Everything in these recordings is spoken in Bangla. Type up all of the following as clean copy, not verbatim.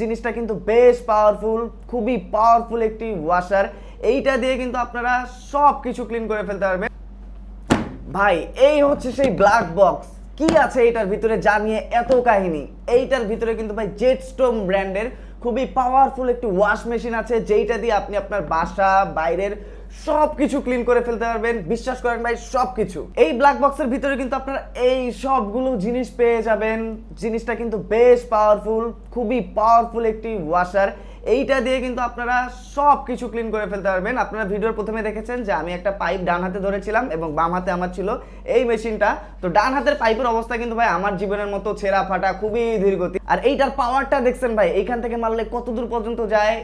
জিনিসটা কিন্তু বেশ পাওয়ারফুল, খুবই পাওয়ারফুল একটি ওয়াশার। এইটা দিয়ে কিন্তু আপনারা সব কিছু ক্লিন করে ফেলতে পারবেন। ভাই এই হচ্ছে সেই ব্ল্যাক বক্স। কি আছে এইটার ভিতরে জানিয়ে এত কাহিনী? এইটার ভিতরে কিন্তু ভাই জেটস্টোম ব্র্যান্ডের খুবই পাওয়ারফুল একটি ওয়াশ মেশিন আছে, যেইটা দিয়ে আপনি আপনার বাসা বাইরের সব কিছু ক্লিন করে ফেলতে পারবেন। বিশ্বাস করেন ভাই, সব কিছু এই ব্ল্যাক বক্সের ভিতরে কিন্তু আপনারা এই সবগুলো জিনিস পেয়ে যাবেন। জিনিসটা কিন্তু বেশ পাওয়ারফুল, খুবই পাওয়ারফুল একটি ওয়াশার। এইটা দিয়ে কিন্তু আপনারা সব কিছু ক্লিন করে ফেলতে পারবেন। আপনারা ভিডিওর প্রথমে দেখেছেন যে আমি একটা পাইপ ডান হাতে ধরেছিলাম এবং বাম হাতে আমার ছিল এই মেশিনটা। তো ডান হাতের পাইপের অবস্থা কিন্তু ভাই আমার জীবনের মতো ছেঁড়া ফাটা, খুবই ধীরগতি। আর এইটার পাওয়ারটা দেখছেন ভাই, এইখান থেকে মারলে কত দূর পর্যন্ত যায়।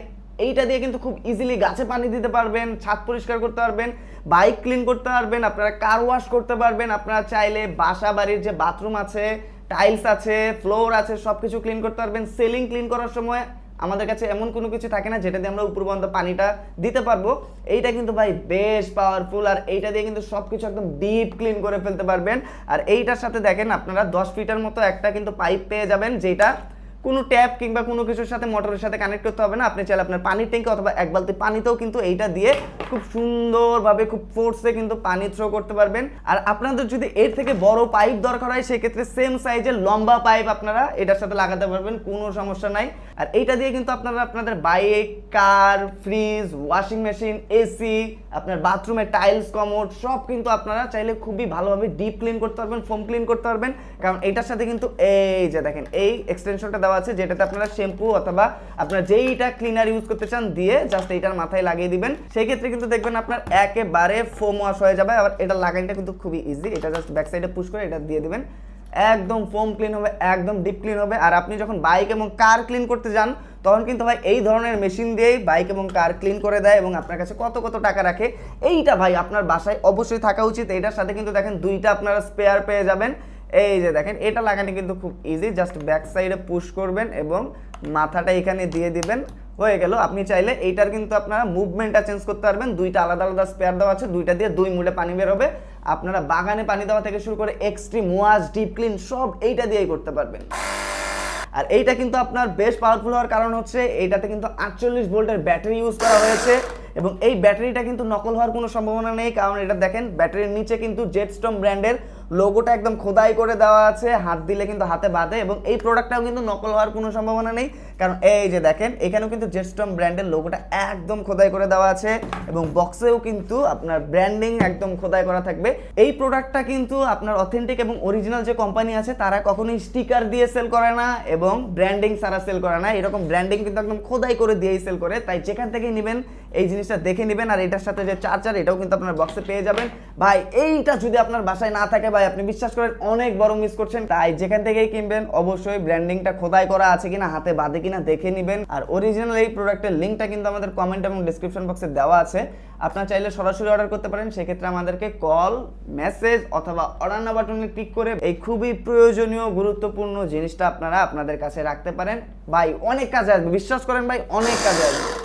এইটা দিয়ে কিন্তু খুব ইজিলি গাছে পানি দিতে পারবেন, ছাদ পরিষ্কার করতে পারবেন, বাইক ক্লিন করতে পারবেন, আপনারা কার ওয়াশ করতে পারবেন। আপনারা চাইলে বাসা বাড়ির যে বাথরুম আছে, টাইলস আছে, ফ্লোর আছে, সব কিছু ক্লিন করতে পারবেন। সিলিং ক্লিন করার সময় আমাদের কাছে এমন কোনো কিছু থাকে না যেটা দিয়ে আমরা উপর পর্যন্ত পানিটা দিতে পারবো। এইটা কিন্তু ভাই বেশ পাওয়ারফুল, আর এইটা দিয়ে কিন্তু সবকিছু একদম ডিপ ক্লিন করে ফেলতে পারবেন। আর এইটার সাথে দেখেন আপনারা 10 ফিটের মতো একটা কিন্তু পাইপ পেয়ে যাবেন, যেটা কোনো ট্যাপ কিংবা কোনো কিছুর সাথে মোটরের সাথে কানেক্ট করতে হবে না। আপনি চাইলে আপনার পানির ট্যাঙ্কি অথবা এক বালতি পানিতেও কিন্তু এইটা দিয়ে খুব সুন্দরভাবে খুব ফোর্সে কিন্তু পানি থ্রো করতে পারবেন। আর আপনাদের যদি এর থেকে বড় পাইপ দরকার হয়, সেক্ষেত্রে সেম সাইজের লম্বা পাইপ আপনারা এটার সাথে লাগাতে পারবেন, কোনো সমস্যা নাই। আর এইটা দিয়ে কিন্তু আপনারা আপনাদের বাইক, কার, ফ্রিজ, ওয়াশিং মেশিন, এসি, আপনার বাথরুমের টাইলস, কমোড সব কিন্তু আপনারা চাইলে খুবই ভালোভাবে ডিপ ক্লিন করতে পারবেন, ফোম ক্লিন করতে পারবেন। কারণ এইটার সাথে কিন্তু এই যে দেখেন এই এক্সটেনশনটা দেওয়া আছে, যেটাতে আপনারা শ্যাম্পু অথবা আপনারা যেইটা ক্লিনার ইউজ করতে চান দিয়ে জাস্ট এইটার মাথায় লাগিয়ে দিবেন। সেই ক্ষেত্রে কিন্তু দেখবেন আপনার একেবারে ফোম ওয়াশ হয়ে যাবে। আবার এটা লাগাইটা কিন্তু খুবই ইজি, এটা জাস্ট ব্যাক সাইডে পুশ করে এটা দিয়ে দিবেন, একদম ফোম ক্লিন হবে, একদম ডিপ ক্লিন হবে। আর আপনি যখন বাইক এবং কার ক্লিন করতে যান, তখন কিন্তু ভাই এই ধরনের মেশিন দিয়েই বাইক এবং কার ক্লিন করে দেয় এবং আপনার কাছে কত কত টাকা রাখে। এইটা ভাই আপনার বাসায় অবশ্যই থাকা উচিত। এইটার সাথে কিন্তু দেখেন দুইটা আপনারা স্পেয়ার পেয়ে যাবেন। এই যে দেখেন এটা লাগানো কিন্তু খুব ইজি, জাস্ট ব্যাক সাইডে পুশ করবেন এবং মাথাটা এখানে দিয়ে দিবেন, হয়ে গেল। আপনি চাইলে এইটার কিন্তু আপনারা মুভমেন্টটা চেঞ্জ করতে পারবেন। দুইটা আলাদা আলাদা স্পেয়ার দেওয়া আছে, দুইটা দিয়ে দুই মুডে পানি বের হবে। আপনারা বাগানে পানি দেওয়া থেকে শুরু করে এক্সট্রিম ওয়াশ, ডিপ ক্লিন সব এইটা দিয়েই করতে পারবেন। আর এইটা কিন্তু আপনার বেশ পাওয়ারফুল হওয়ার কারণ হচ্ছে এইটাতে কিন্তু 48 ভোল্টের ব্যাটারি ইউজ করা হয়েছে এবং এই ব্যাটারিটা কিন্তু নকল হওয়ার কোনো সম্ভাবনা নেই। কারণ এটা দেখেন ব্যাটারির নিচে কিন্তু জেটস্টোম ব্র্যান্ডের লোগোটা একদম খোদাই করে দেওয়া আছে, হাত দিলে কিন্তু হাতে বাঁধে। এবং এই প্রোডাক্টটাও কিন্তু নকল হওয়ার কোনো সম্ভাবনা নেই, কারণ এই যে দেখেন এখানেও কিন্তু জেটস্টোম ব্র্যান্ডের লোগোটা একদম খোদাই করে দেওয়া আছে এবং বক্সেও কিন্তু আপনার ব্র্যান্ডিং একদম খোদাই করা থাকবে। এই প্রোডাক্টটা কিন্তু আপনার অথেন্টিক এবং অরিজিনাল যে কোম্পানি আছে তারা কখনোই স্টিকার দিয়ে সেল করে না এবং ব্র্যান্ডিং ছাড়া সেল করে না। এরকম ব্র্যান্ডিং কিন্তু একদম খোদাই করে দিয়েই সেল করে। তাই যেখান থেকেই নেবেন এই জিনিসটা দেখে নেবেন। আর এটার সাথে যে চার্জার, এটাও কিন্তু আপনার বক্সে পেয়ে যাবেন। ভাই এইটা যদি আপনার বাসায় না থাকে ভাই, আপনি বিশ্বাস করেন অনেক বড় মিস করছেন। তাই যেখান থেকেই কিনবেন অবশ্যই ব্র্যান্ডিংটা খোদাই করা আছে কিনা, হাতে বাঁধে কিনা দেখে নেবেন। আর অরিজিনাল এই প্রোডাক্টের লিঙ্কটা কিন্তু আমাদের কমেন্ট এবং ডেসক্রিপশন বক্সে দেওয়া আছে। আপনারা চাইলে সরাসরি অর্ডার করতে পারেন। সেক্ষেত্রে আমাদেরকে কল, মেসেজ অথবা অর্ডার নাও বাটনে ক্লিক করে এই খুবই প্রয়োজনীয় গুরুত্বপূর্ণ জিনিসটা আপনারা আপনাদের কাছে রাখতে পারেন। ভাই অনেক কাজে আসবে, বিশ্বাস করেন ভাই অনেক কাজে আসবে।